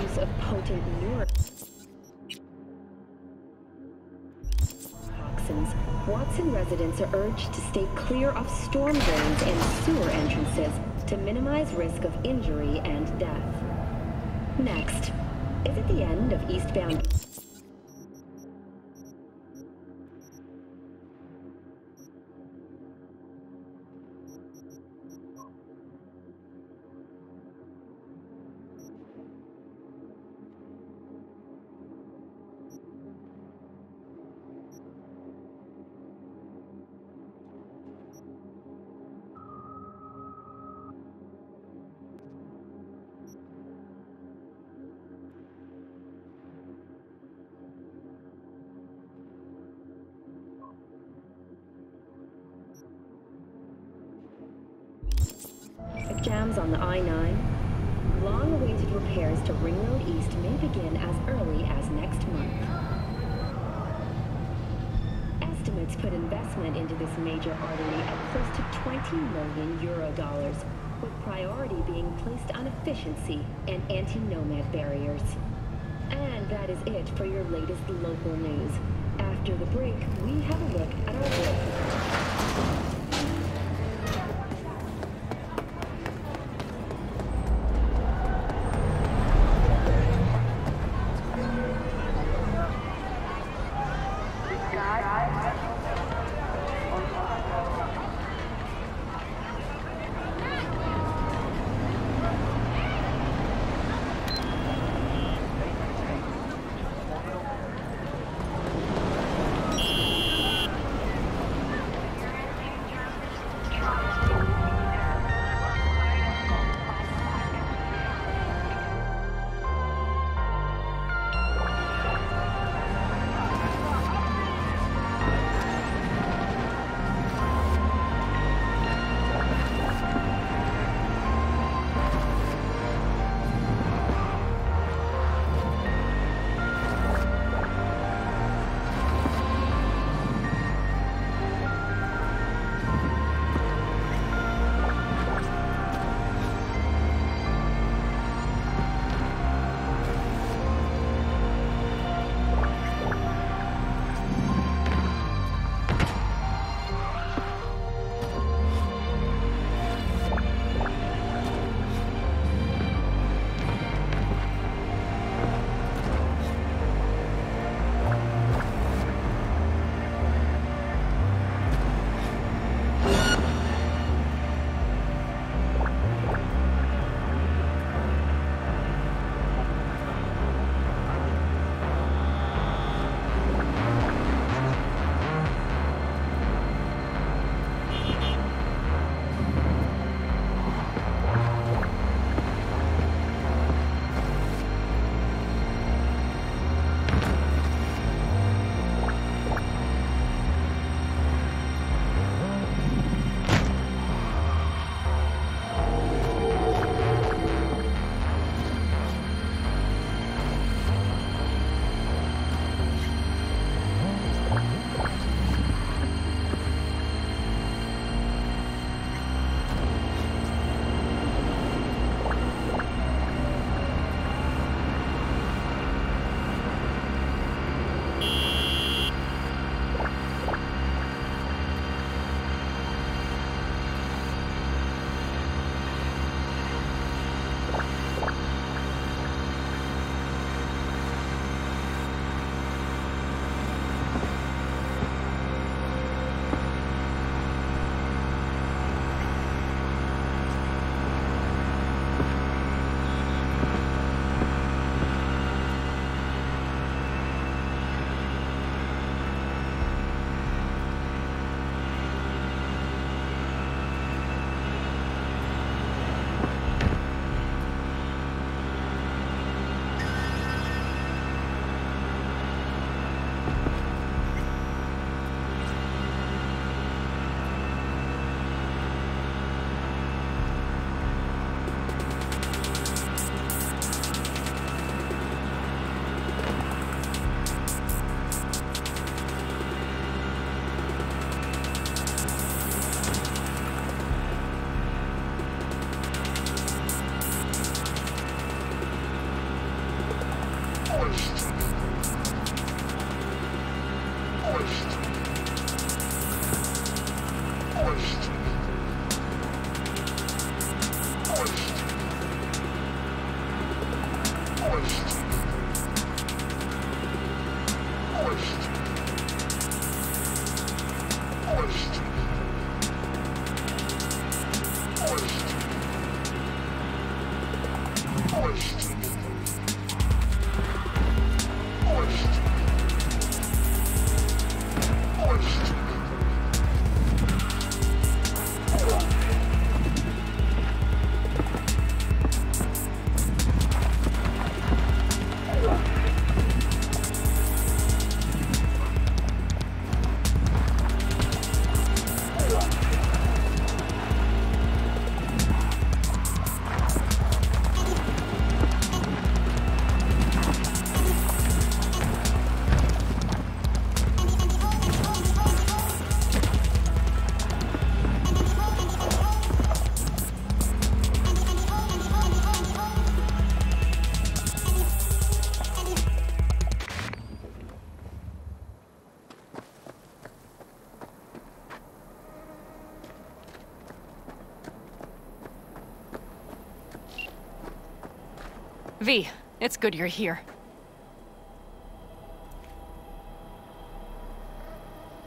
use of potent neurotoxins, Watson residents are urged to stay clear of storm drains and sewer entrances to minimize risk of injury and death. Next, is it the end of eastbound? Jams on the I-9. Long-awaited repairs to Ring Road East may begin as early as next month. Estimates put investment into this major artery at close to 20 million euro dollars, with priority being placed on efficiency and anti-nomad barriers. And that is it for your latest local news. After the break, we have a look at our world. V, it's good you're here.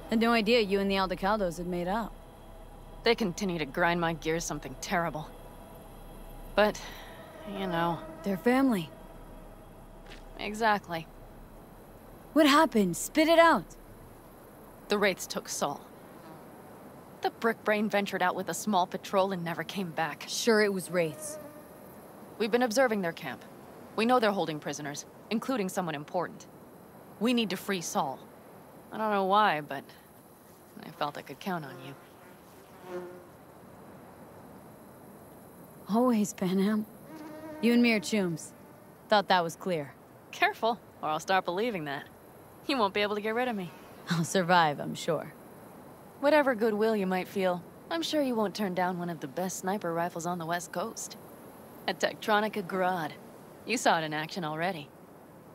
Had no idea you and the Aldecaldos had made up. They continue to grind my gears something terrible. But, you know... They're family. Exactly. What happened? Spit it out. The Wraiths took Saul. The Brickbrain ventured out with a small patrol and never came back. Sure, it was Wraiths. We've been observing their camp. We know they're holding prisoners, including someone important. We need to free Saul. I don't know why, but I felt I could count on you. Always, Panam. You and me are chums. Thought that was clear. Careful, or I'll start believing that. You won't be able to get rid of me. I'll survive, I'm sure. Whatever goodwill you might feel, I'm sure you won't turn down one of the best sniper rifles on the West Coast. A Tektronica Grad. You saw it in action already.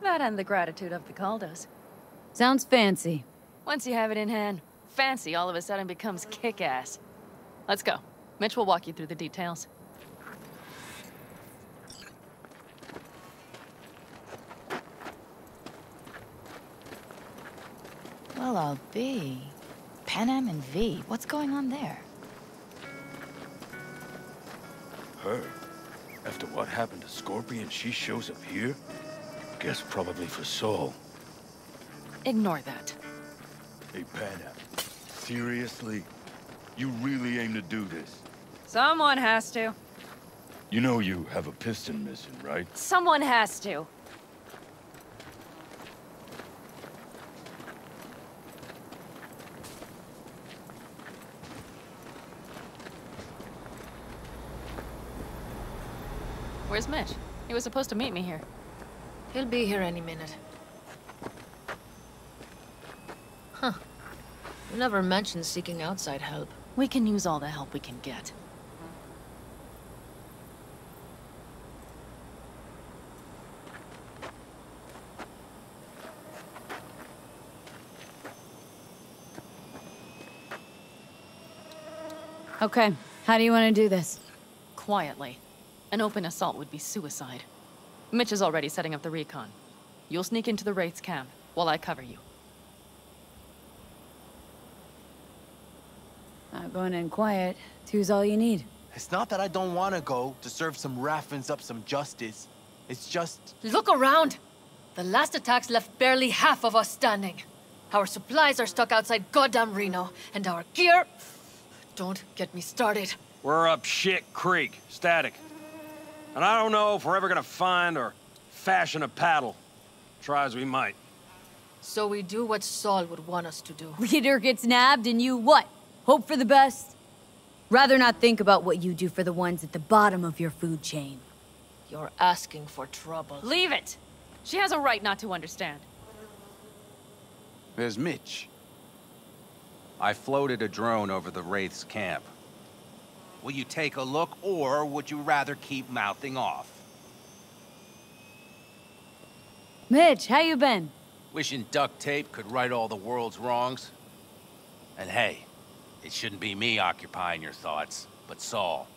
That and the gratitude of the Caldos. Sounds fancy. Once you have it in hand, fancy all of a sudden becomes kick-ass. Let's go. Mitch will walk you through the details. Well, I'll be. Panam and V, what's going on there? Her? After what happened to Scorpion, she shows up here? Guess probably for Saul. Ignore that. Hey, Panam. Seriously? You really aim to do this? Someone has to. You know you have a piston missing, right? Someone has to. Where's Mitch? He was supposed to meet me here. He'll be here any minute. Huh. You never mentioned seeking outside help. We can use all the help we can get. Okay, how do you want to do this? Quietly. An open assault would be suicide. Mitch is already setting up the recon. You'll sneak into the Wraith's camp while I cover you. Going in quiet. Two's all you need. It's not that I don't want to go to serve some Raffins up some justice. It's just... Look around! The last attacks left barely half of us standing. Our supplies are stuck outside goddamn Reno, and our gear... Don't get me started. We're up shit creek, static. And I don't know if we're ever gonna find or fashion a paddle. Try as we might. So we do what Saul would want us to do. Leader gets nabbed and you what? Hope for the best? Rather not think about what you do for the ones at the bottom of your food chain. You're asking for trouble. Leave it! She has a right not to understand. There's Mitch. I floated a drone over the Wraith's camp. Will you take a look, or would you rather keep mouthing off? Mitch, how you been? Wishing duct tape could right all the world's wrongs. And hey, it shouldn't be me occupying your thoughts, but Saul.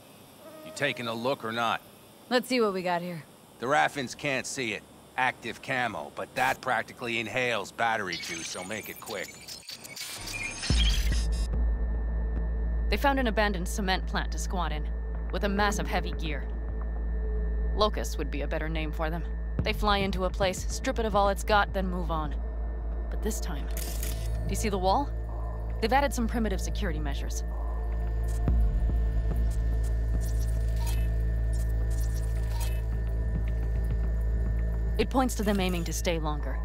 You taking a look or not? Let's see what we got here. The Raffins can't see it. Active camo, but that practically inhales battery juice, so make it quick. They found an abandoned cement plant to squat in, with a mass of heavy gear. Locusts would be a better name for them. They fly into a place, strip it of all it's got, then move on. But this time... Do you see the wall? They've added some primitive security measures. It points to them aiming to stay longer.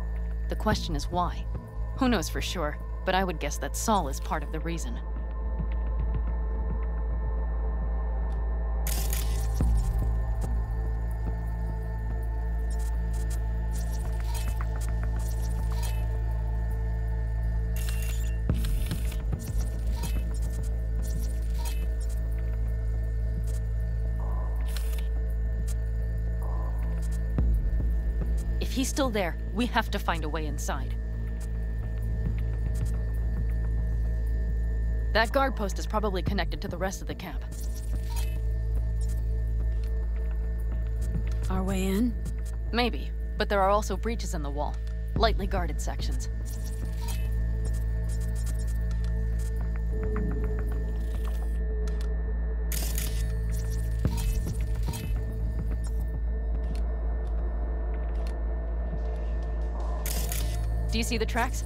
The question is why? Who knows for sure, but I would guess that Saul is part of the reason. If he's still there, we have to find a way inside. That guard post is probably connected to the rest of the camp. Our way in? Maybe, but there are also breaches in the wall. Lightly guarded sections. Do you see the tracks?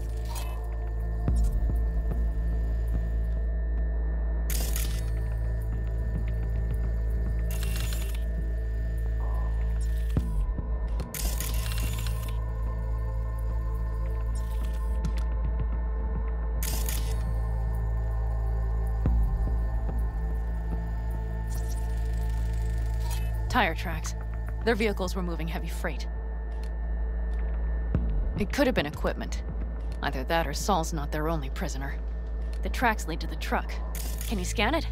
Tire tracks. Their vehicles were moving heavy freight. It could have been equipment. Either that or Saul's not their only prisoner. The tracks lead to the truck. Can you scan it?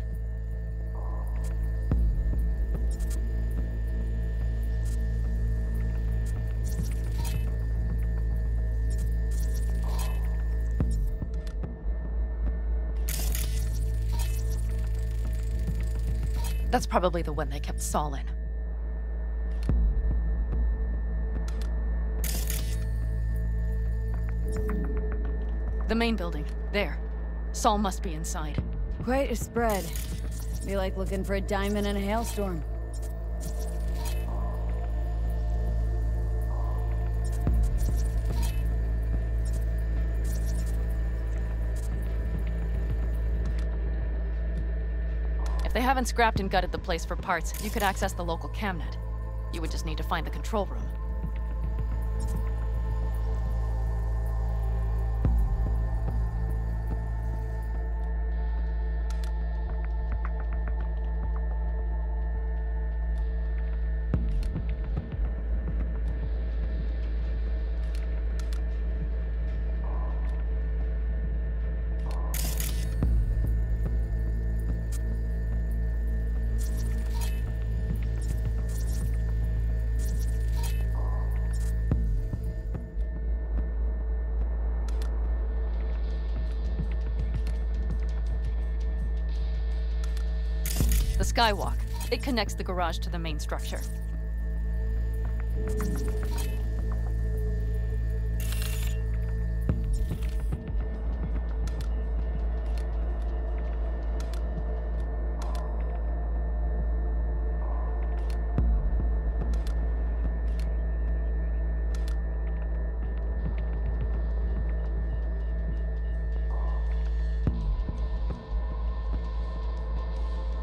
That's probably the one they kept Saul in. The main building. There. Saul must be inside. Quite a spread. Be like looking for a diamond in a hailstorm. If they haven't scrapped and gutted the place for parts, you could access the local camnet. You would just need to find the control room. The skywalk. It connects the garage to the main structure.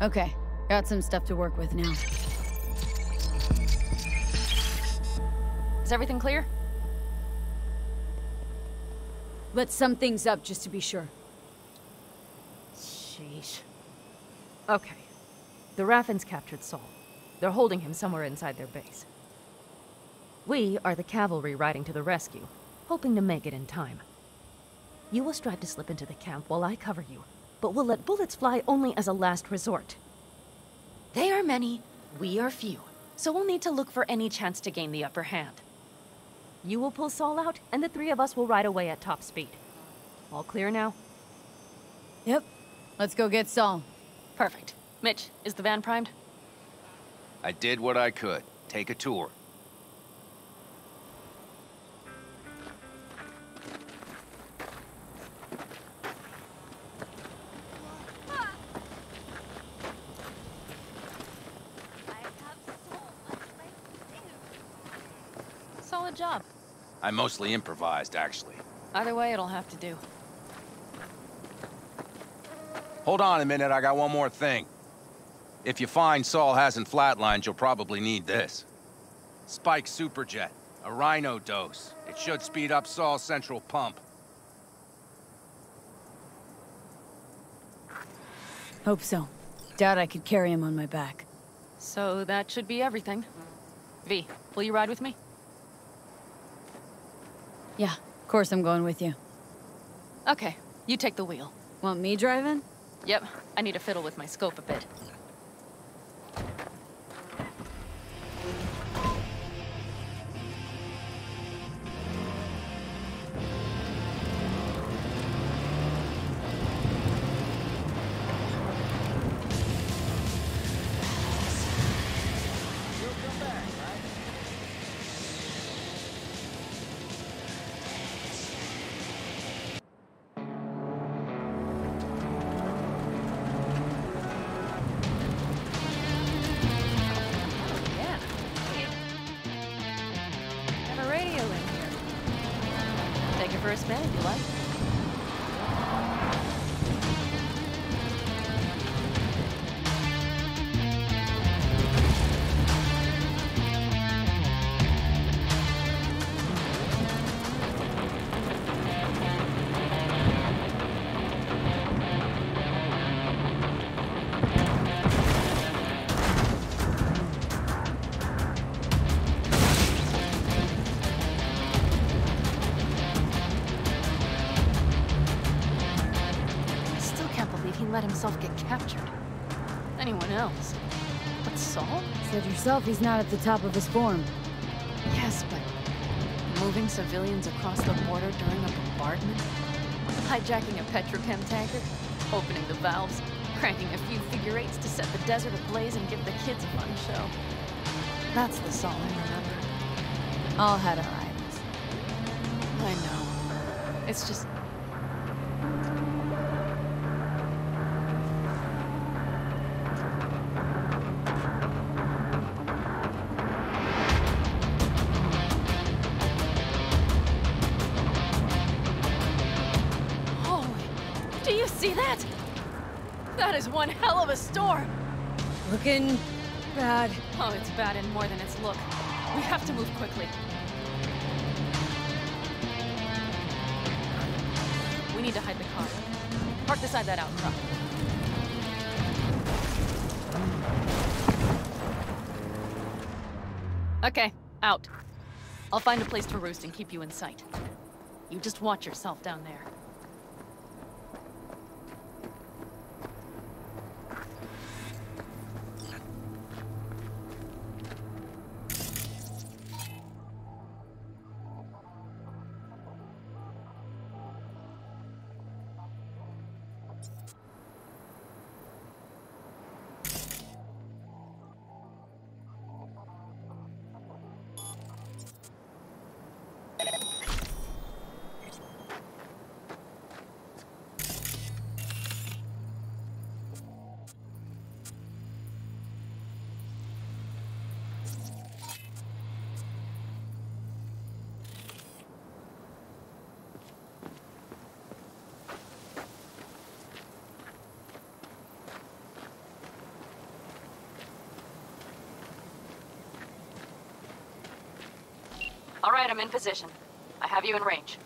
Okay, got some stuff to work with now. Is everything clear? Let's sum things up just to be sure. Sheesh. Okay. The Raffins captured Saul. They're holding him somewhere inside their base. We are the cavalry riding to the rescue, hoping to make it in time. You will strive to slip into the camp while I cover you, but we'll let bullets fly only as a last resort. They are many, we are few, so we'll need to look for any chance to gain the upper hand. You will pull Saul out, and the three of us will ride away at top speed. All clear now? Yep. Let's go get Saul. Perfect. Mitch, is the van primed? I did what I could. Take a tour. Solid job. I mostly improvised, actually. Either way, it'll have to do. Hold on a minute, I got one more thing. If you find Saul hasn't flatlined, you'll probably need this. Spike Superjet, a Rhino dose. It should speed up Saul's central pump. Hope so. Doubt I could carry him on my back. So that should be everything. V, will you ride with me? Yeah, of course I'm going with you. Okay, you take the wheel. Want me driving? Yep, I need to fiddle with my scope a bit. For a spin, if you like. Let himself get captured. Anyone else? But Saul? Said yourself he's not at the top of his form. Yes, but moving civilians across the border during a bombardment? Hijacking a petrochem tanker? Opening the valves? Cranking a few figure eights to set the desert ablaze and give the kids a fun show? That's the Saul I remember. All had our idols. I know. It's just... Do you see that? That is one hell of a storm. Looking bad. Oh, it's bad in more than its look. We have to move quickly. We need to hide the car. Park beside that outcrop. Okay, out. I'll find a place to roost and keep you in sight. You just watch yourself down there. All right, I'm in position. I have you in range.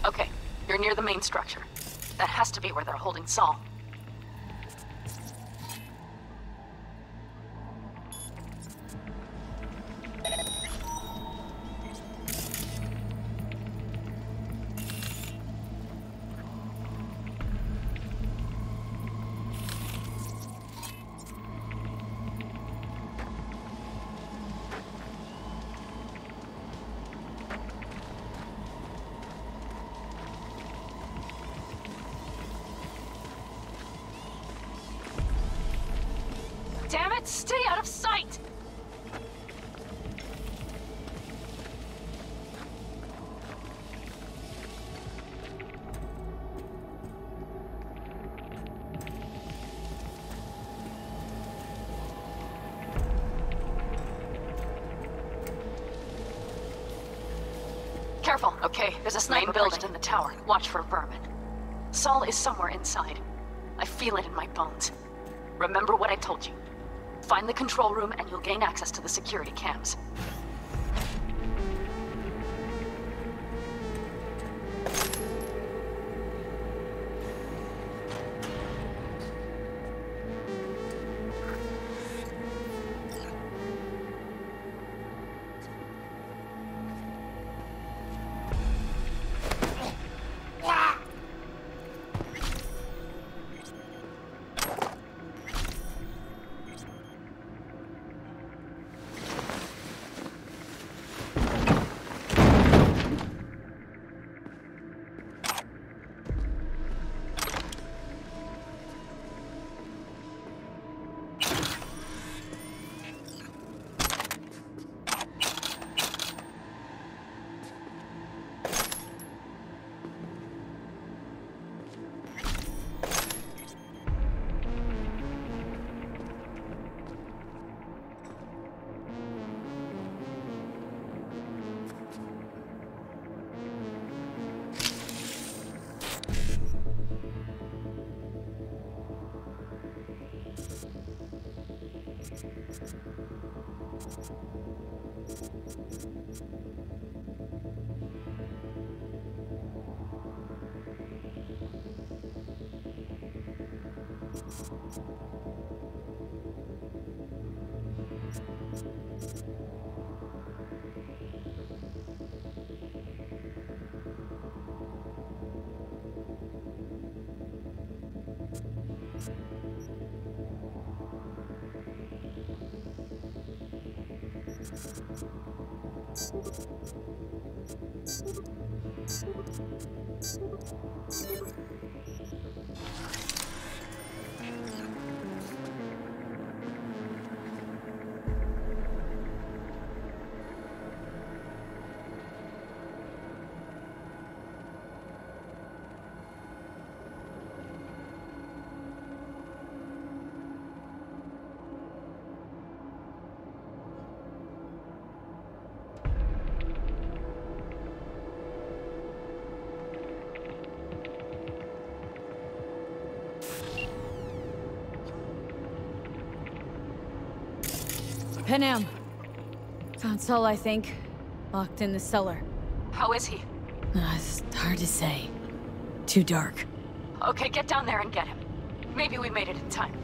Okay, you're near the main structure. That has to be where they're holding Saul. Damn it, stay out of sight! Careful, okay? There's a sniper building in the tower. Watch for vermin. Saul is somewhere inside. I feel it in my bones. Remember what I told you. Find the control room and you'll gain access to the security cams. Panam. Found Saul, I think. Locked in the cellar. How is he? It's hard to say. Too dark. Okay, get down there and get him. Maybe we made it in time.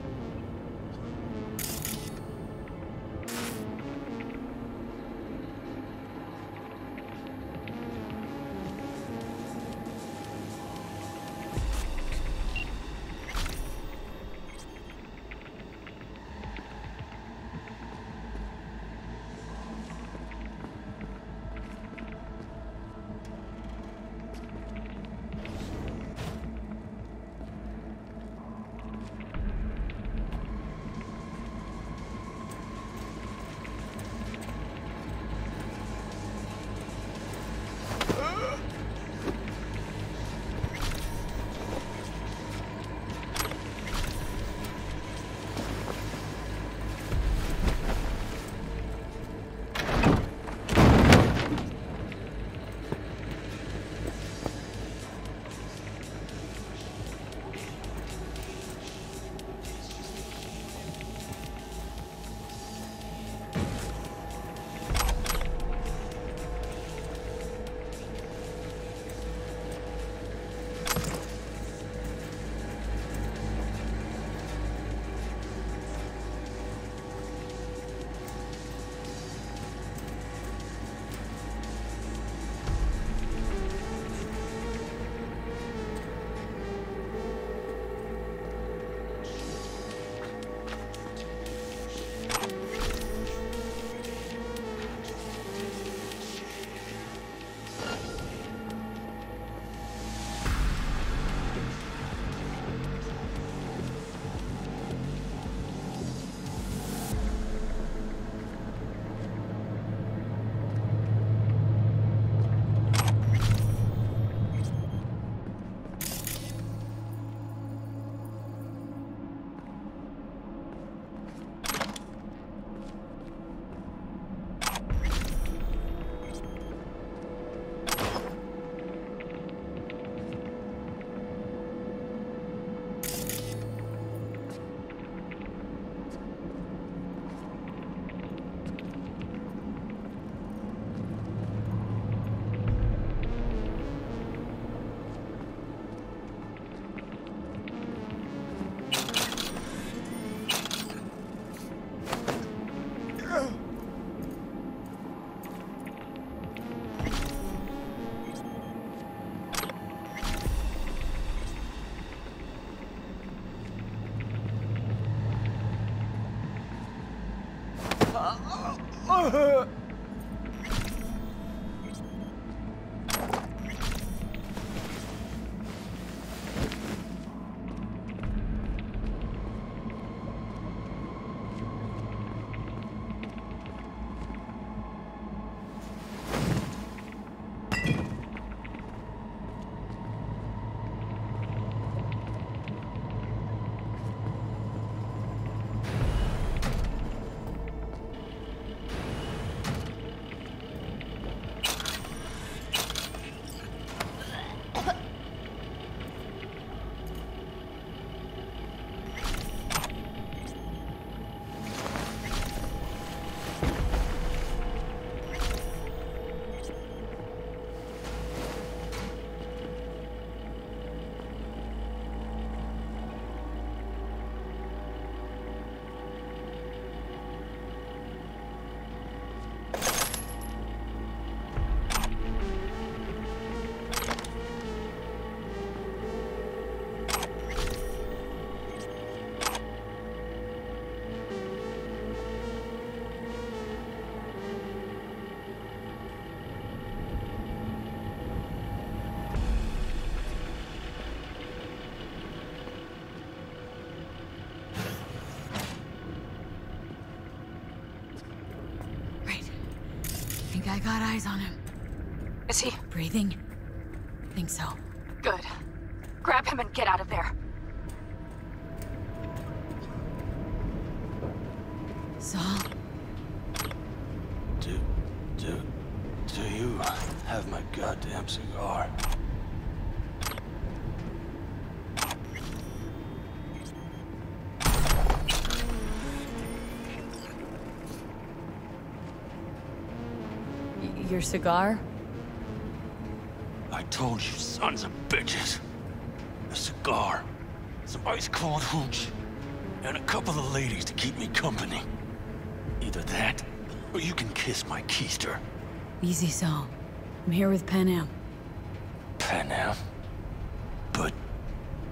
I got eyes on him. Is he? Breathing? Think so. Good. Grab him and get out of there. Saul? Do you have my goddamn cigar? Your cigar? I told you, sons of bitches. A cigar, some ice-cold hooch, and a couple of ladies to keep me company. Either that, or you can kiss my keister. Easy, Saul. I'm here with Panam. Panam? But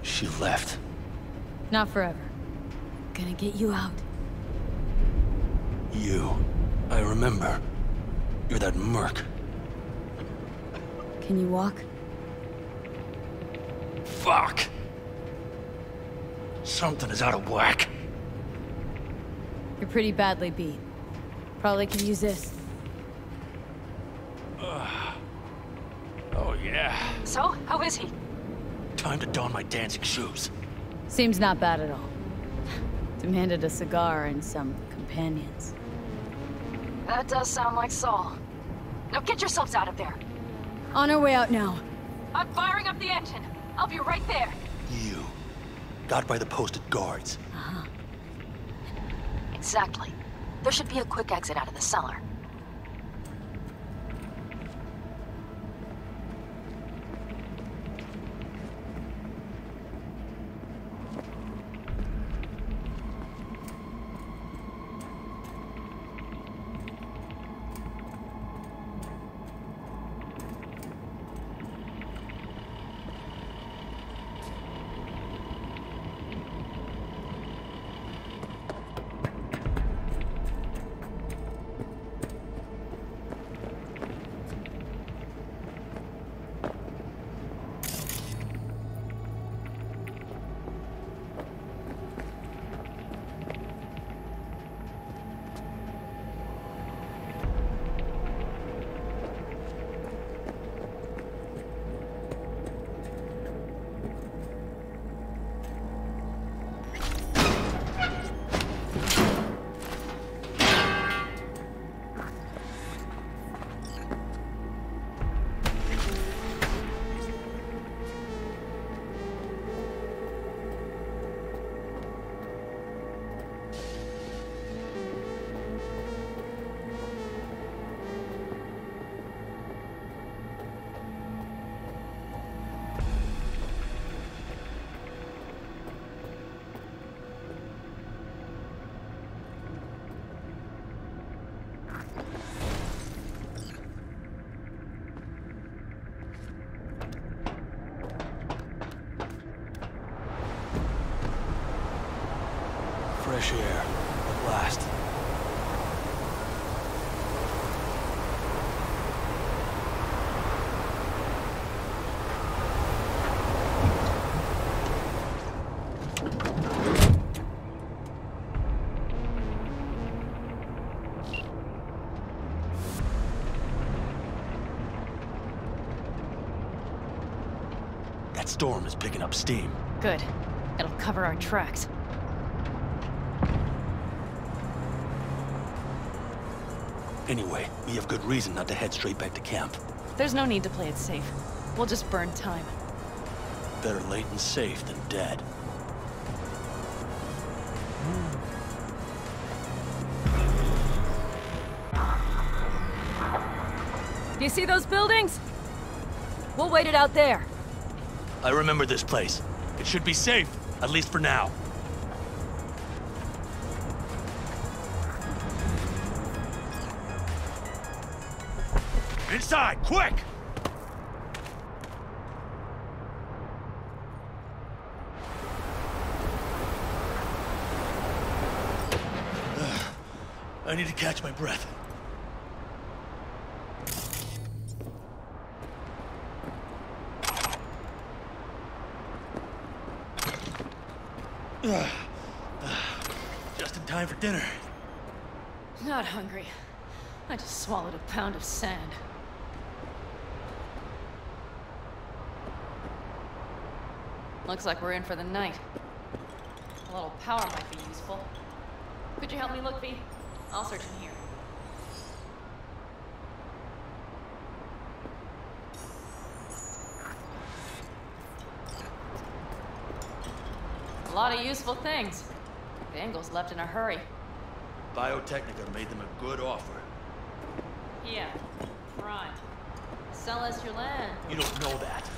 she left. Not forever. Gonna get you out. You. I remember. You're that merc. Can you walk? Fuck! Something is out of whack. You're pretty badly beat. Probably could use this. Oh, yeah. So, how is he? Time to don my dancing shoes. Seems not bad at all. Demanded a cigar and some companions. That does sound like Saul. Now get yourselves out of there. On our way out now. I'm firing up the engine. I'll be right there. You. Got by the posted guards. Exactly. There should be a quick exit out of the cellar. Fresh air, at last. That storm is picking up steam. Good. It'll cover our tracks. Anyway, we have good reason not to head straight back to camp. There's no need to play it safe. We'll just burn time. Better late and safe than dead. Do you see those buildings? We'll wait it out there. I remember this place. It should be safe, at least for now. Inside, quick! I need to catch my breath. Just in time for dinner. Not hungry. I just swallowed a pound of sand. Looks like we're in for the night. A little power might be useful. Could you help me look, V? I'll search in here. A lot of useful things. Dangle's left in a hurry. Biotechnica made them a good offer. Yeah. crime. Sell us your land. You don't know that.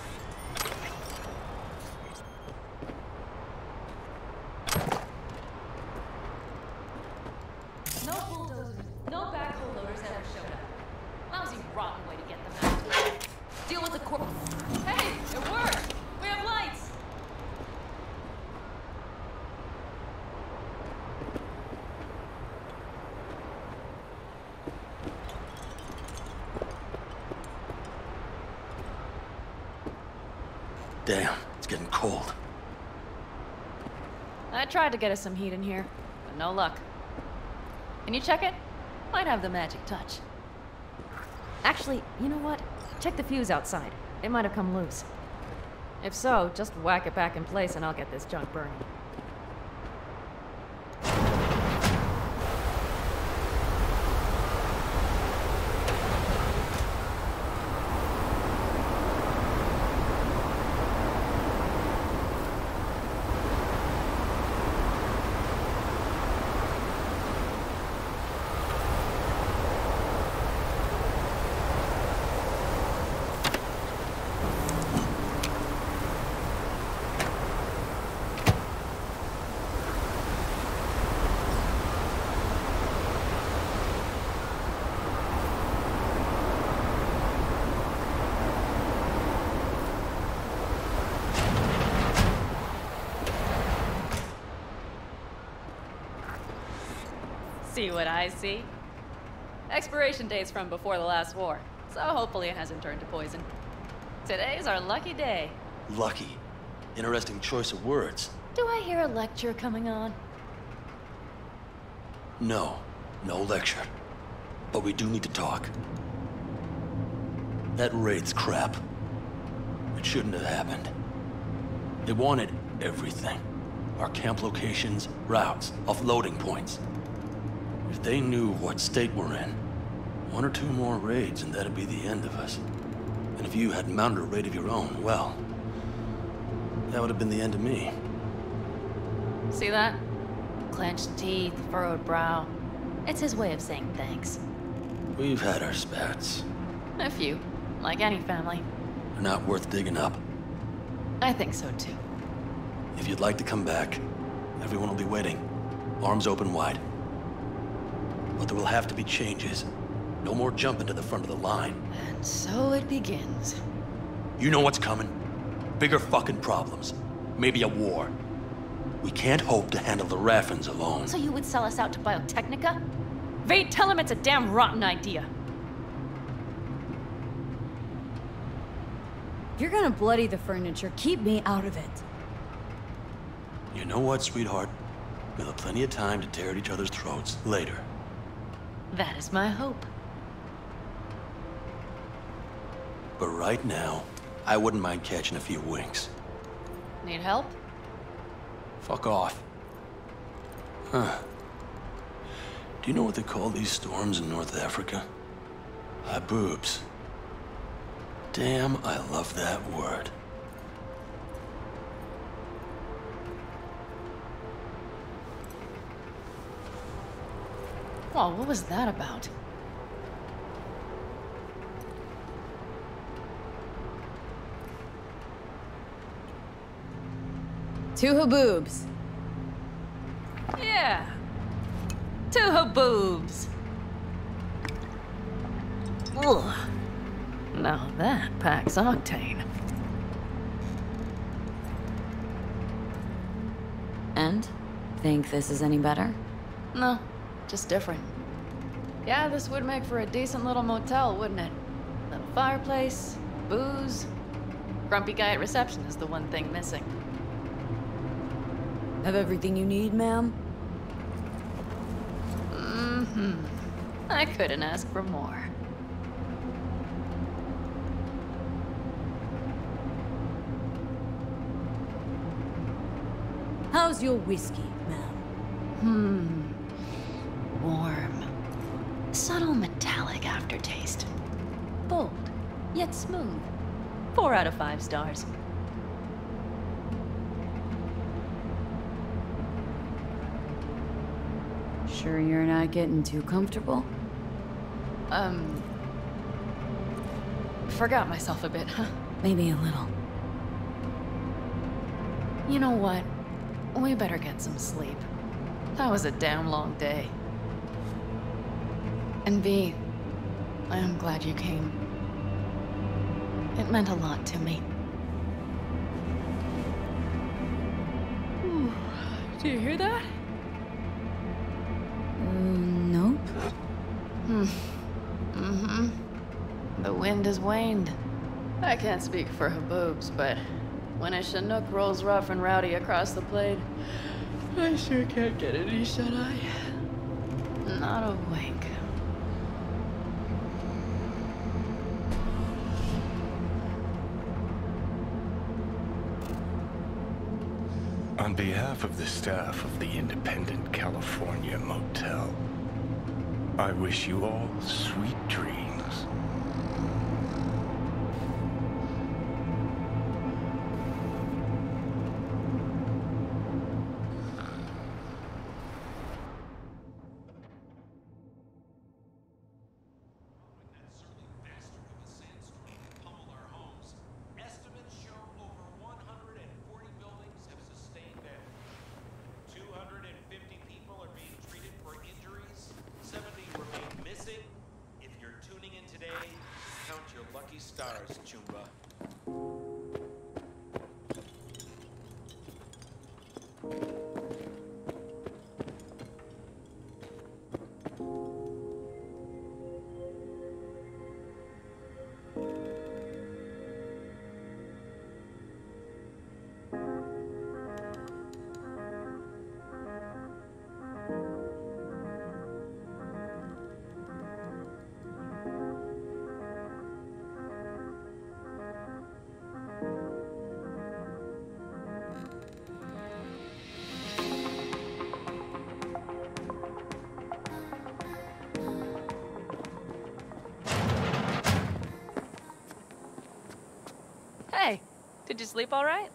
No bulldozers, no backhoe loaders ever showed up. Lousy, rotten way to get them out. Deal with the corp. Hey, it worked! We have lights! Damn, it's getting cold. I tried to get us some heat in here, but no luck. Can you check it? Might have the magic touch. Actually, you know what? Check the fuse outside. It might have come loose. If so, just whack it back in place and I'll get this junk burning. See what I see? Expiration date's from before the last war, so hopefully it hasn't turned to poison. Today's our lucky day. Lucky. Interesting choice of words. Do I hear a lecture coming on? No, no lecture. But we do need to talk. That raid's crap. It shouldn't have happened. They wanted everything. Our camp locations, routes, offloading points. If they knew what state we're in, one or two more raids and that'd be the end of us. And if you had mounted a raid of your own, well, that would have been the end of me. See that? Clenched teeth, furrowed brow. It's his way of saying thanks. We've had our spats. A few, like any family. They're not worth digging up. I think so too. If you'd like to come back, everyone will be waiting. Arms open wide. But there will have to be changes. No more jumping to the front of the line. And so it begins. You know what's coming? Bigger fucking problems. Maybe a war. We can't hope to handle the Raffens alone. So you would sell us out to Biotechnica? Vade, tell him it's a damn rotten idea. You're gonna bloody the furniture. Keep me out of it. You know what, sweetheart? We'll have plenty of time to tear at each other's throats later. That is my hope. But right now, I wouldn't mind catching a few winks. Need help? Fuck off. Huh. Do you know what they call these storms in North Africa? Haboobs. Damn, I love that word. Well, what was that about? Two haboobs. Yeah. Two haboobs. Ugh. Now that packs octane. And? Think this is any better? No, just different. Yeah, this would make for a decent little motel, wouldn't it? Little fireplace, booze. Grumpy guy at reception is the one thing missing. Have everything you need, ma'am? Mm-hmm. I couldn't ask for more. How's your whiskey, ma'am? Warm. Subtle metallic aftertaste. Bold, yet smooth. 4 out of 5 stars. Sure you're not getting too comfortable? forgot myself a bit, huh? Maybe a little. You know what? We better get some sleep. That was a damn long day. And V, I am glad you came. It meant a lot to me. Ooh, do you hear that? Nope. Mm-hmm. The wind has waned. I can't speak for her boobs, but when a Chinook rolls rough and rowdy across the plain, I sure can't get any shut-eye. Not a wink. On behalf of the staff of the Independent California Motel, I wish you all sweet dreams. Stars, Chumba. Hey, did you sleep all right?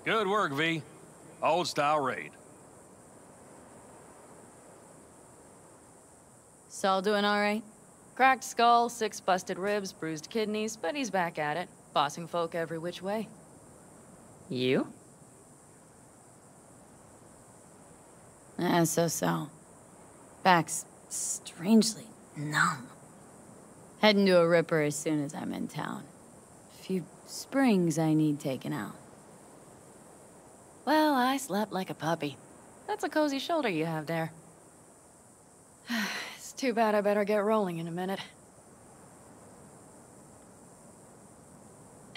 Good work, V. Old style raid. Saul doing all right? Cracked skull, 6 busted ribs, bruised kidneys, but he's back at it, bossing folk every which way. You? So. Back's strangely numb. Heading to a ripper as soon as I'm in town. Few springs I need taken out. Well, I slept like a puppy. That's a cozy shoulder you have there. It's too bad I better get rolling in a minute.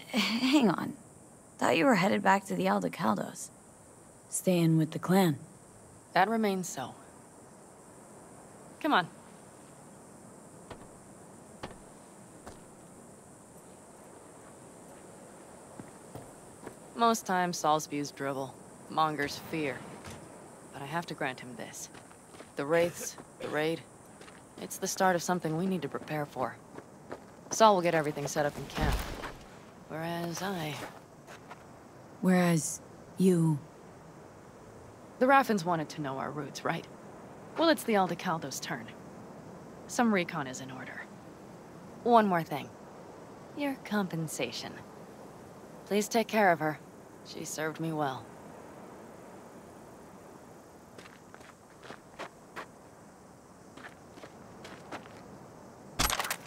Hang on. Thought you were headed back to the Aldecaldos. Staying with the clan. That remains so. Come on. Most times, Saul spews drivel, mongers fear. But I have to grant him this. The Wraiths, the raid, it's the start of something we need to prepare for. Saul will get everything set up in camp. Whereas you... The Raffins wanted to know our roots, right? Well, it's the Aldecaldos' turn. Some recon is in order. One more thing. Your compensation. Please take care of her. She served me well.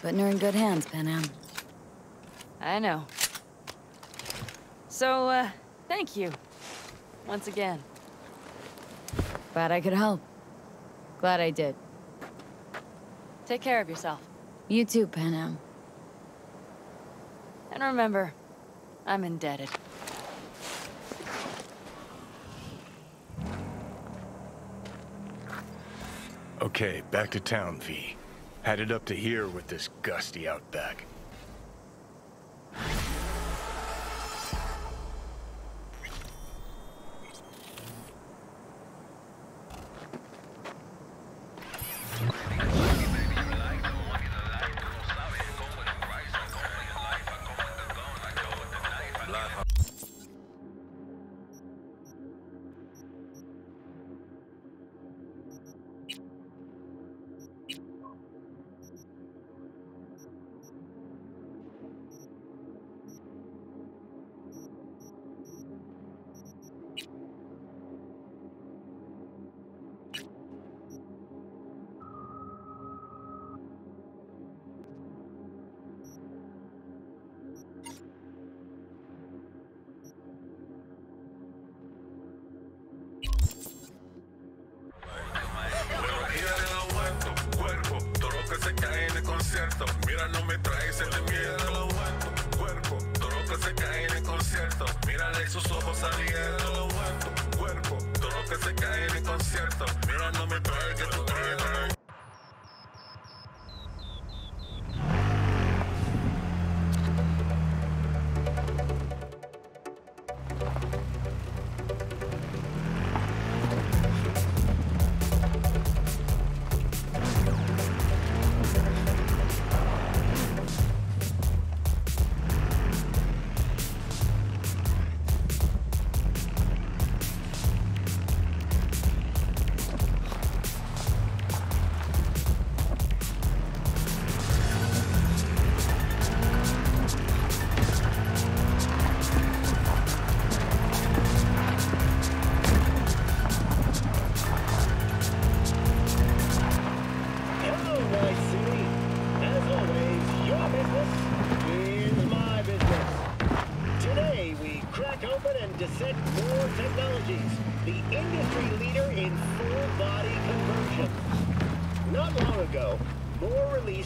Putting her in good hands, Panam. I know. So, thank you. Once again. Glad I could help. Glad I did. Take care of yourself. You too, Panam. And remember, I'm indebted. Okay, back to town, V. Headed up to here with this gusty outback. concierto. Mira, no me traes el miedo. Lo vuelto, cuerpo, todo lo que se cae en el concierto. Mírale sus ojos abiertos. Lo vuelto, cuerpo, todo lo que se cae en el concierto. Mira, no me traes que tú quieres.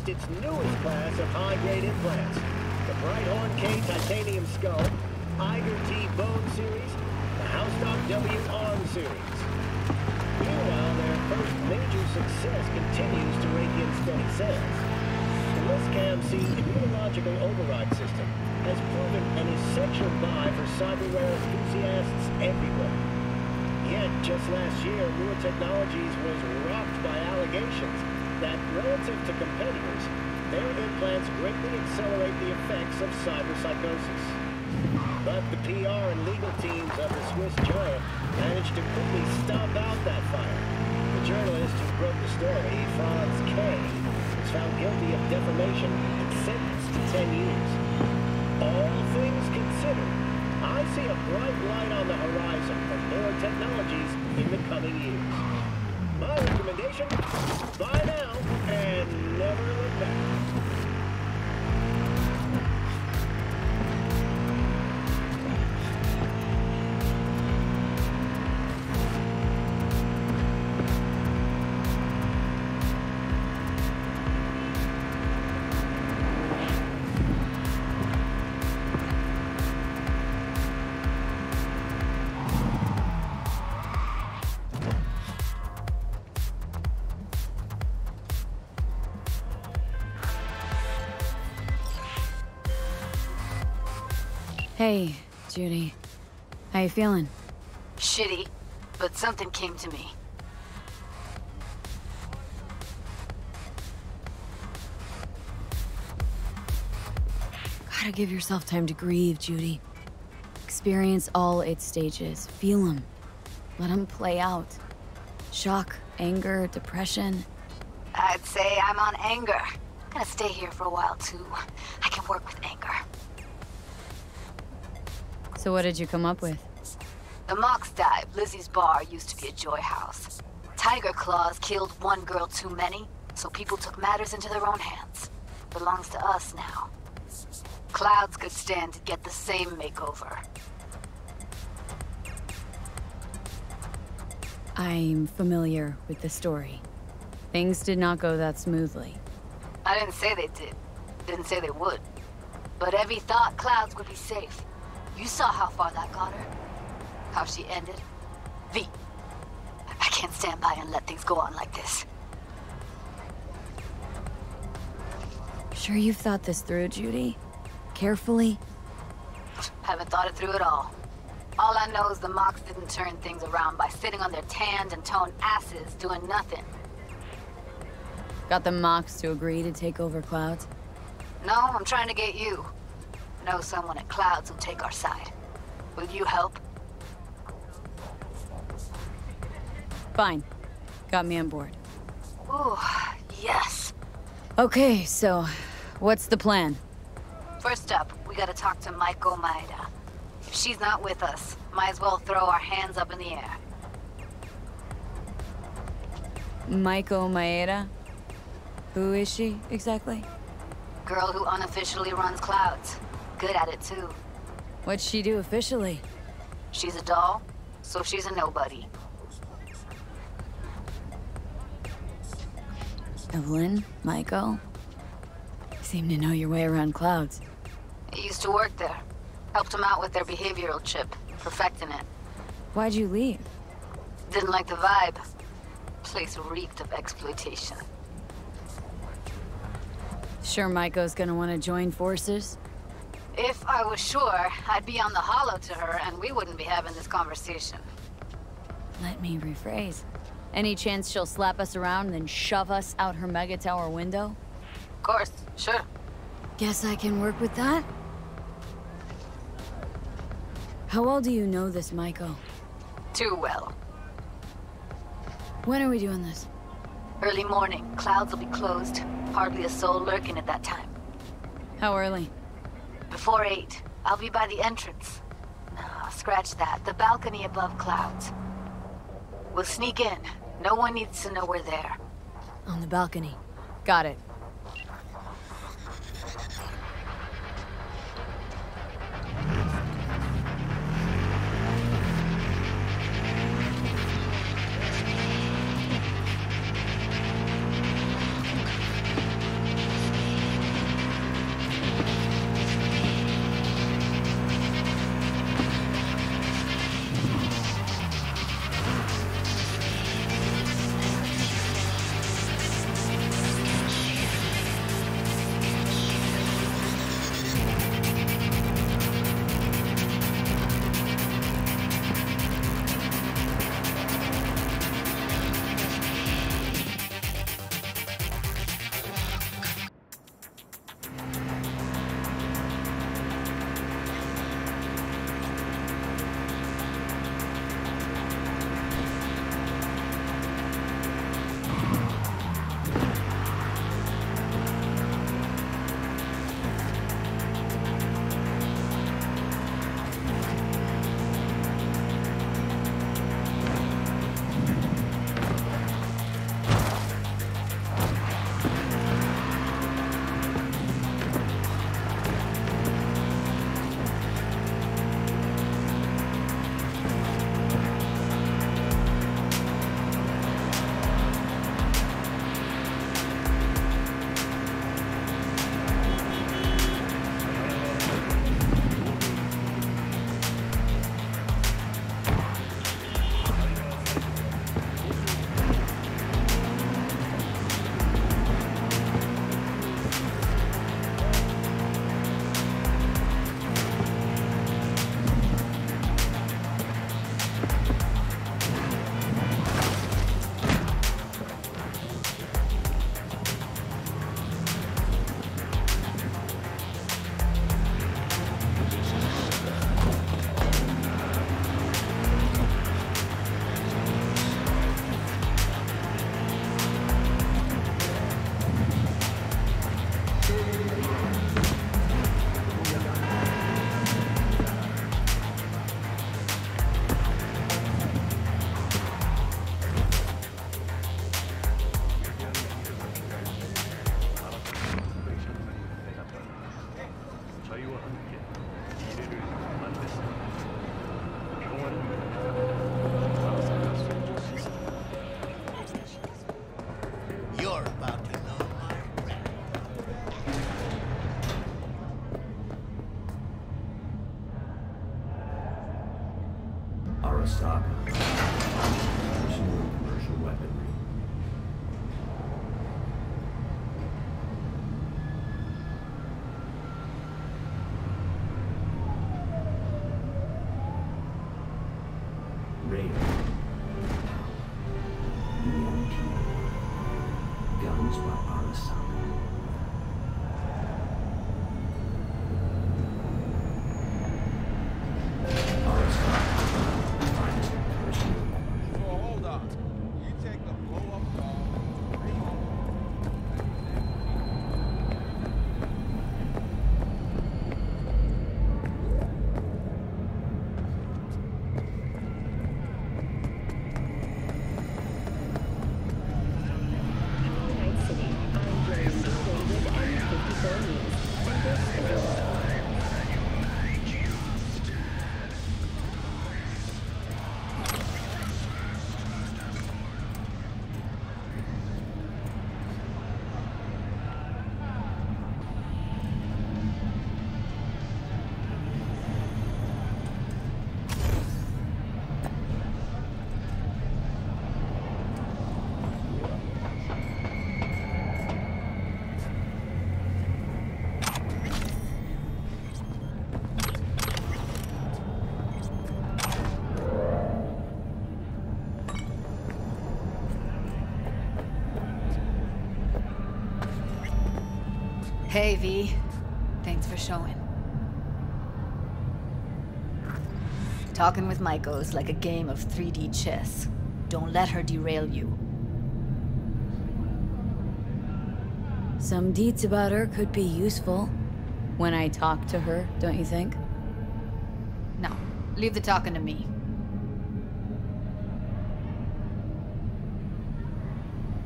Its newest class of high-grade implants. The Brighthorn K Titanium Skull, Iger T Bone Series, the Houstock W Arm Series. Meanwhile, their first major success continues to rake in steady sales. The LISCAM C immunological override system has proven an essential buy for cyberware enthusiasts everywhere. Yet, just last year, Moore Technologies was rocked by allegations that relative to competitors, their implants greatly accelerate the effects of cyberpsychosis. But the PR and legal teams of the Swiss giant managed to quickly stomp out that fire. The journalist who broke the story, Franz K., was found guilty of defamation and sentenced to 10 years. All things considered, I see a bright light on the horizon for more technologies in the coming years. My recommendation, buy now and never look back. Hey, Judy. How you feeling? Shitty, but something came to me. Gotta give yourself time to grieve, Judy. Experience all its stages. Feel them. Let them play out. Shock, anger, depression. I'd say I'm on anger. Gonna stay here for a while, too. I can work with anger. So what did you come up with? The Mox Dive, Lizzie's bar, used to be a joy house. Tiger Claws killed one girl too many, so people took matters into their own hands. Belongs to us now. Clouds could stand to get the same makeover. I'm familiar with the story. Things did not go that smoothly. I didn't say they did. Didn't say they would. But Evie thought Clouds would be safe. You saw how far that got her. How she ended. V. I can't stand by and let things go on like this. Sure you've thought this through, Judy? Carefully? Haven't thought it through at all. All I know is the Mox didn't turn things around by sitting on their tanned and toned asses doing nothing. Got the Mox to agree to take over Clouds? No, I'm trying to get you. Know someone at Clouds who'll take our side. Will you help? Fine. Got me on board. Ooh, yes. Okay, so what's the plan? First up, we gotta talk to Maiko Maeda. If she's not with us, might as well throw our hands up in the air. Maiko Maeda? Who is she, exactly? Girl who unofficially runs Clouds. Good at it, too. What'd she do officially? She's a doll, so she's a nobody. Evelyn? Maiko? Seem to know your way around clouds. I used to work there. Helped them out with their behavioral chip, perfecting it. Why'd you leave? Didn't like the vibe. Place reeked of exploitation. Sure Maiko's gonna want to join forces? If I was sure, I'd be on the holo to her and we wouldn't be having this conversation. Let me rephrase. Any chance she'll slap us around and then shove us out her mega tower window? Of course, sure. Guess I can work with that? How well do you know this Maiko? Too well. When are we doing this? Early morning, clouds will be closed. Hardly a soul lurking at that time. How early? Before 8. I'll be by the entrance. No, scratch that. The balcony above clouds. We'll sneak in. No one needs to know we're there. On the balcony. Got it. Stock. Personal and commercial weaponry. Radar. EMP. Guns by Arasaka. Hey, V. Thanks for showing. Talking with Maiko's like a game of 3D chess. Don't let her derail you. Some deets about her could be useful when I talk to her, don't you think? No, leave the talking to me.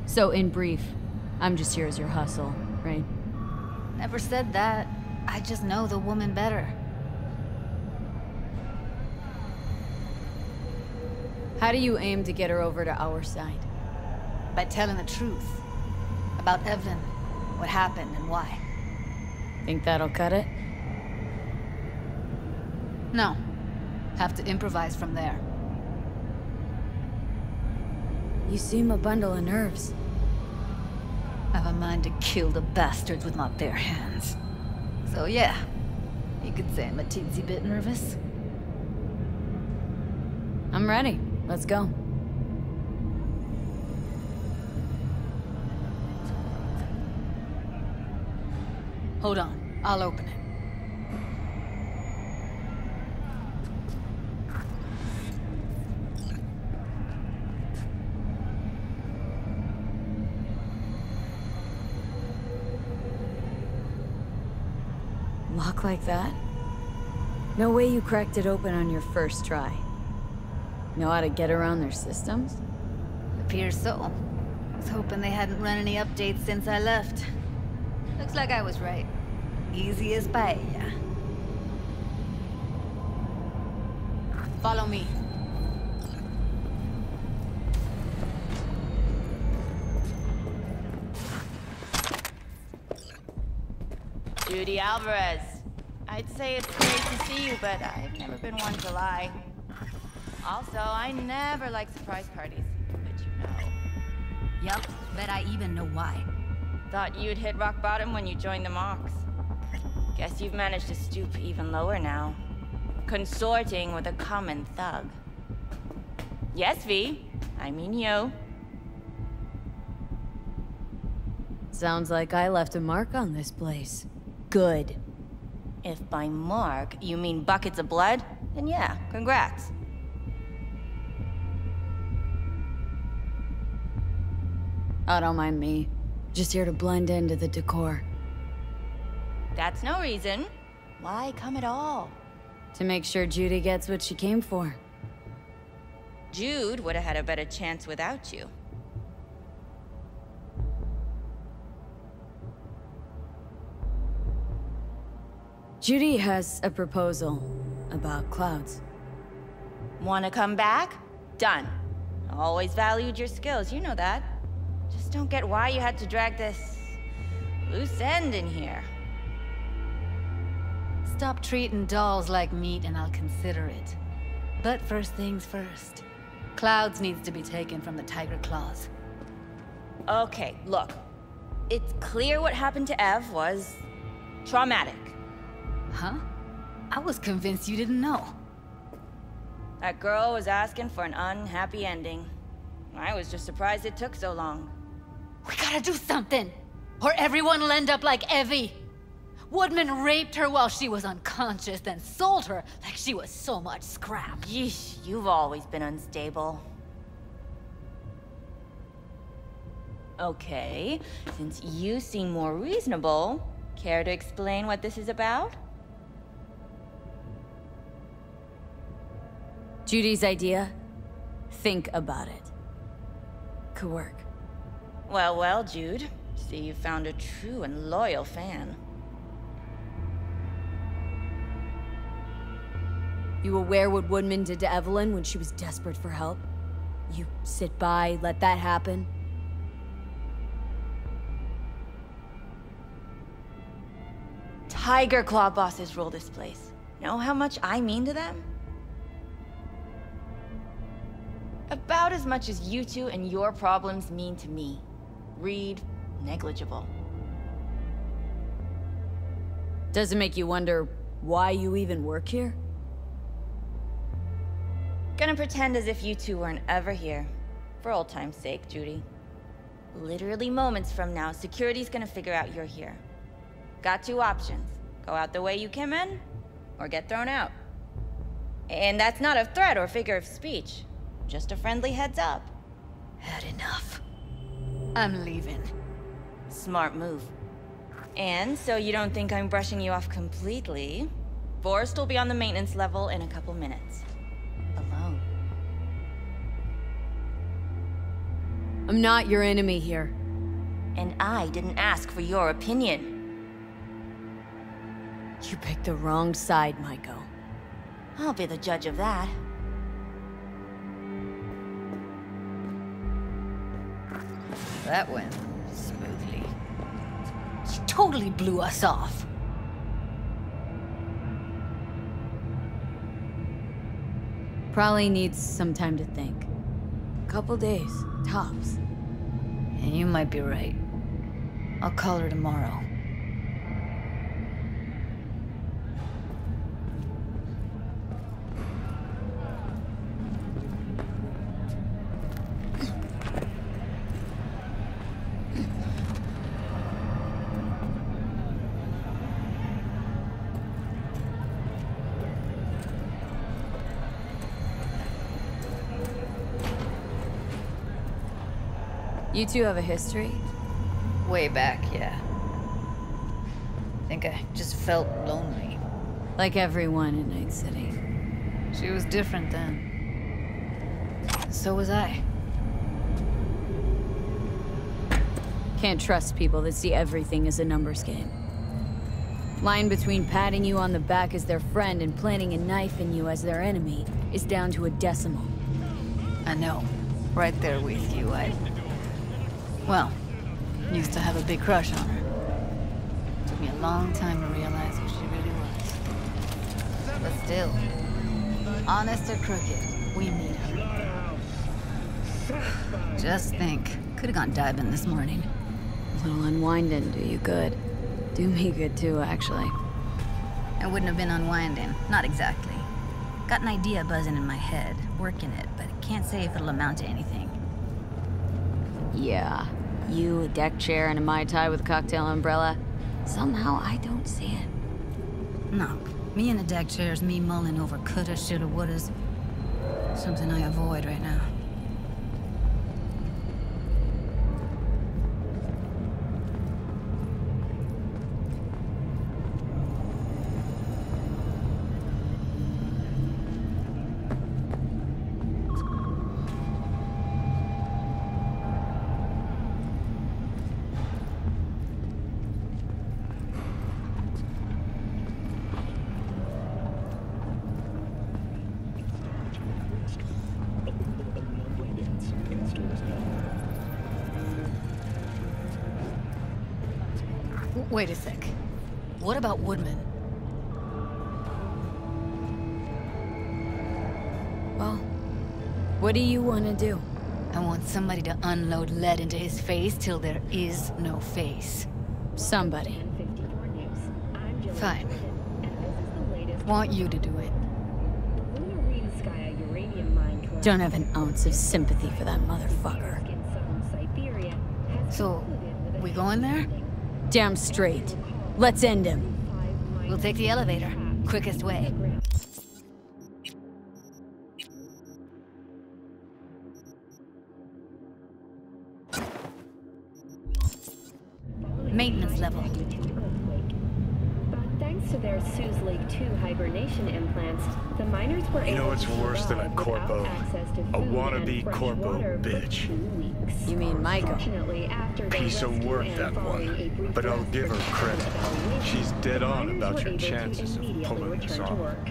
So in brief, I'm just here as your hustle, right? Never said that. I just know the woman better. How do you aim to get her over to our side? By telling the truth. About Evelyn, what happened and why. Think that'll cut it? No. Have to improvise from there. You seem a bundle of nerves. I've a mind to kill the bastards with my bare hands. So yeah, you could say I'm a teensy bit nervous. I'm ready. Let's go. Hold on, I'll open it. Lock like that? No way you cracked it open on your first try. Know how to get around their systems? Appears so. Was hoping they hadn't run any updates since I left. Looks like I was right. Easy as paella. Follow me. Judy Alvarez. I'd say it's great to see you, but I've never been one to lie. Also, I never like surprise parties, but you know. Yup, bet I even know why. Thought you'd hit rock bottom when you joined the Mox. Guess you've managed to stoop even lower now. Consorting with a common thug. Yes, V. I mean you. Sounds like I left a mark on this place. Good. If by mark you mean buckets of blood, then yeah, congrats. Oh, don't mind me. Just here to blend into the decor. That's no reason. Why come at all? To make sure Judy gets what she came for. Jude would have had a better chance without you. Judy has a proposal about clouds. Wanna come back? Done. Always valued your skills, you know that. Just don't get why you had to drag this loose end in here. Stop treating dolls like meat and I'll consider it. But first things first. Clouds needs to be taken from the Tiger Claws. Okay, look. It's clear what happened to Ev was traumatic. Huh? I was convinced you didn't know. That girl was asking for an unhappy ending. I was just surprised it took so long. We gotta do something! Or everyone will end up like Evie! Woodman raped her while she was unconscious, then sold her like she was so much scrap. Yeesh, you've always been unstable. Okay, since you seem more reasonable, care to explain what this is about? Judy's idea? Think about it. Could work. Well, well, Jude. See, you found a true and loyal fan. You aware what Woodman did to Evelyn when she was desperate for help? You sit by, let that happen? Tiger Claw bosses rule this place. Know how much I mean to them? About as much as you two and your problems mean to me. Read negligible. Does it make you wonder why you even work here? Gonna pretend as if you two weren't ever here. For old time's sake, Judy. Literally moments from now, security's gonna figure out you're here. Got two options. Go out the way you came in, or get thrown out. And that's not a threat or figure of speech. Just a friendly heads up. Had enough. I'm leaving. Smart move. And so you don't think I'm brushing you off completely, Forrest will be on the maintenance level in a couple minutes. Alone. I'm not your enemy here. And I didn't ask for your opinion. You picked the wrong side, Maiko. I'll be the judge of that. That went smoothly. You totally blew us off. Probably needs some time to think. Couple days, tops. And you might be right. I'll call her tomorrow. You two have a history? Way back, yeah. Think I just felt lonely. Like everyone in Night City. She was different then. So was I. Can't trust people that see everything as a numbers game. Line between patting you on the back as their friend and planting a knife in you as their enemy is down to a decimal. I know. Right there with you, Well, used to have a big crush on her. Took me a long time to realize who she really was. But still, honest or crooked, we meet her. Just think, could have gone diving this morning. A little unwinding do you good. Do me good too, actually. I wouldn't have been unwinding, not exactly. Got an idea buzzing in my head, working it, but I can't say if it'll amount to anything. Yeah, you, a deck chair, and a Mai Tai with a cocktail umbrella. Somehow I don't see it. No, me in a deck chair is me mulling over coulda, shoulda, wouldas. Something I avoid right now. Wait a sec. What about Woodman? Well, what do you want to do? I want somebody to unload lead into his face till there is no face. Somebody. Fine. Want you to do it. Don't have an ounce of sympathy for that motherfucker. So, we going there? Damn straight. Let's end him. We'll take the elevator. Quickest way. Maintenance level. Thanks to their Sue's Lake 2 hibernation implants, the miners were You know able what's to worse than a survive corpo? without access to A food wannabe and fresh corpo water for bitch. 2 weeks. You mean Maiko? Fortunately, after their Piece of rescue work, and that following a one. brief But I'll rest give for her credit. evaluation, She's dead the on miners about were your able to chances of immediately pulling this return to off. work.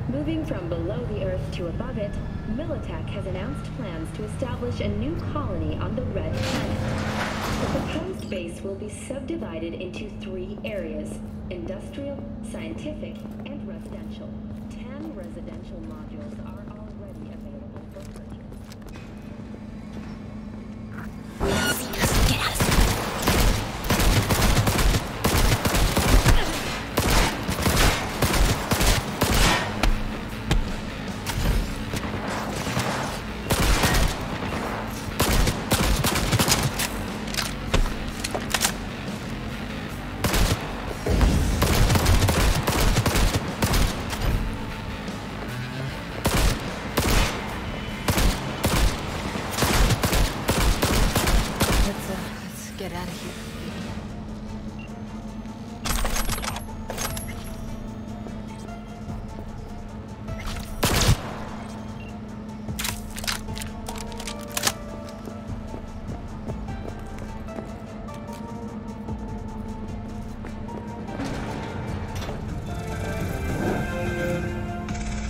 Moving from below the Earth to above it, Militech has announced plans to establish a new colony on the Red Planet. The proposed base will be subdivided into 3 areas: industrial, scientific, and residential. 10 residential modules are already available for purchase.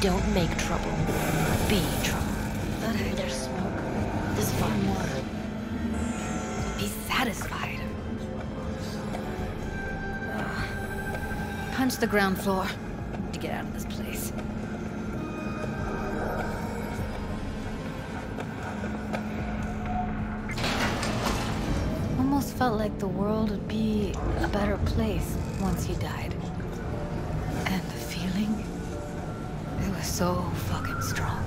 Don't make trouble. Be trouble. Thought I heard there's smoke. There's far more. Be satisfied. Punch the ground floor to get out of this place. Almost felt like the world would be a better place once he died. And the feeling, it was so fucking strong.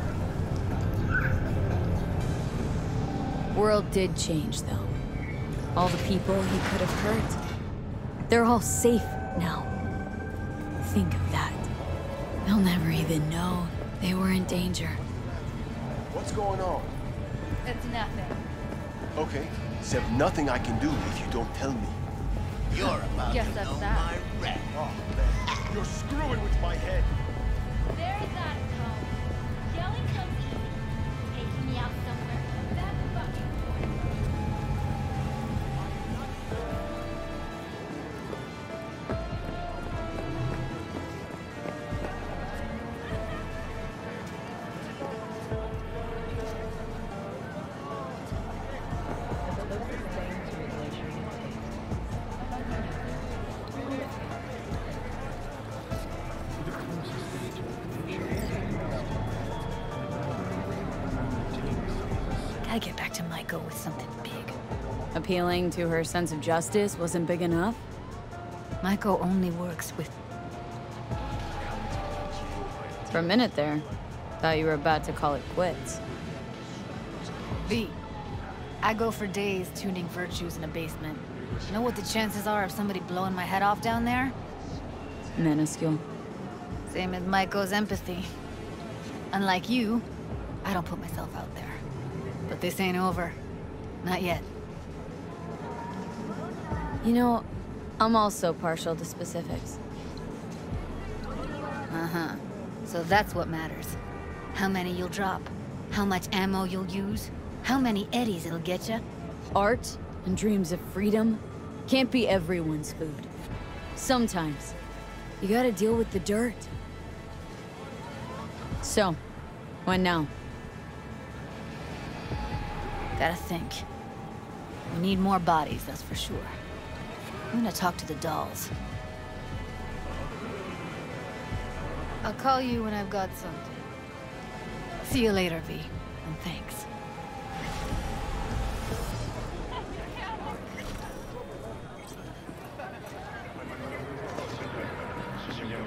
World did change, though. All the people he could have hurt, they're all safe now. Think of that. They'll never even know they were in danger. What's going on? It's nothing. Okay, except nothing I can do if you don't tell me. You're about Guess to that's know that. my wreck. Oh, man. You're screwing with my head. There's that tone. Yelling comes easy. Taking me out somewhere. That's fucking Gotta get back to Maiko with something big. Appealing to her sense of justice wasn't big enough? Maiko only works with... For a minute there, thought you were about to call it quits. V. I go for days tuning virtues in a basement. Know what the chances are of somebody blowing my head off down there? Minuscule. Same as Maiko's empathy. Unlike you, I don't put myself out there. But this ain't over. Not yet. You know, I'm also partial to specifics. Uh-huh. So that's what matters. How many you'll drop. How much ammo you'll use. How many eddies it'll get you. Art and dreams of freedom can't be everyone's food. Sometimes, you gotta deal with the dirt. So, when now? Gotta think. We need more bodies, that's for sure. I'm gonna talk to the dolls. I'll call you when I've got something. See you later, V. And thanks.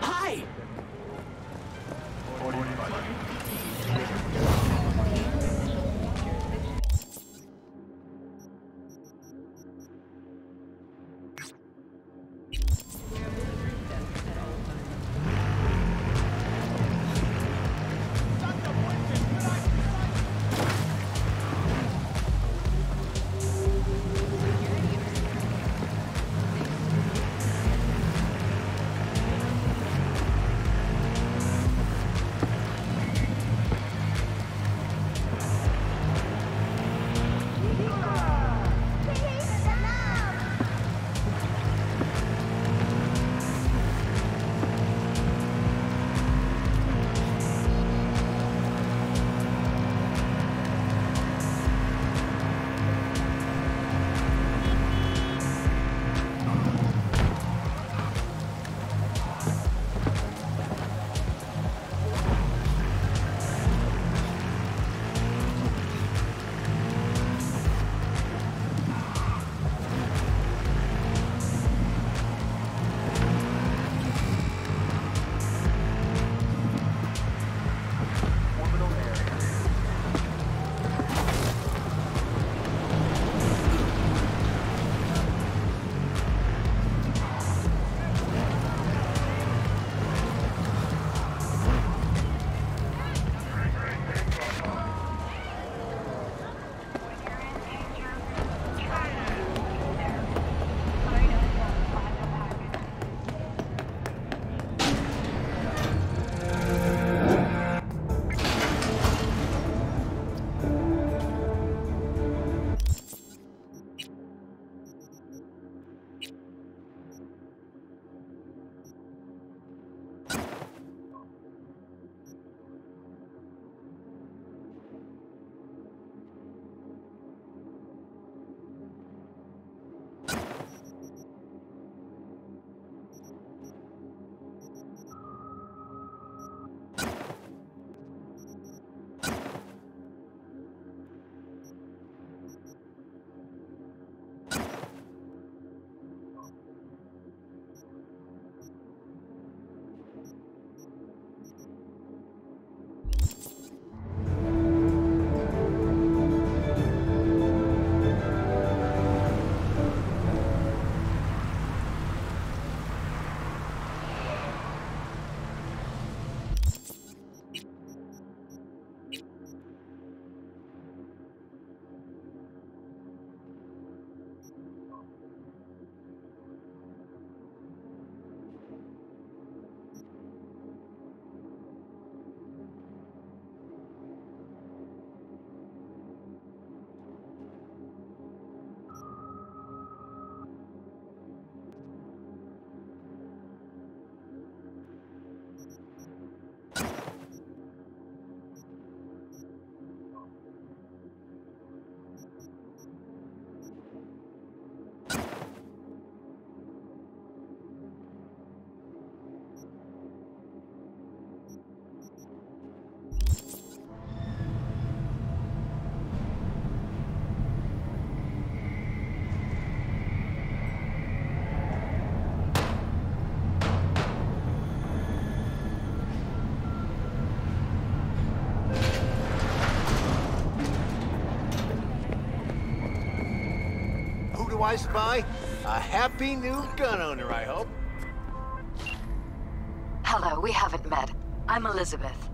Hi! I spy? A happy new gun owner, I hope. Hello, we haven't met. I'm Elizabeth.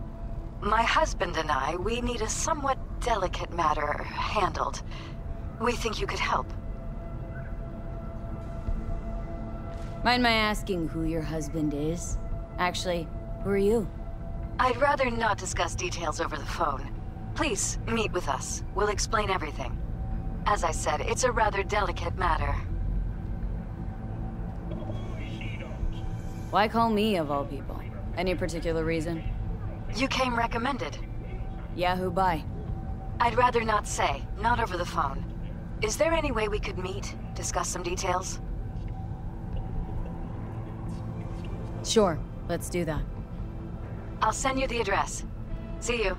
My husband and I, we need a somewhat delicate matter handled. We think you could help. Mind my asking who your husband is? Actually, who are you? I'd rather not discuss details over the phone. Please, meet with us. We'll explain everything. As I said, it's a rather delicate matter. Why call me, of all people? Any particular reason? You came recommended. Yeah, who by? I'd rather not say. Not over the phone. Is there any way we could meet? Discuss some details? Sure, let's do that. I'll send you the address. See you.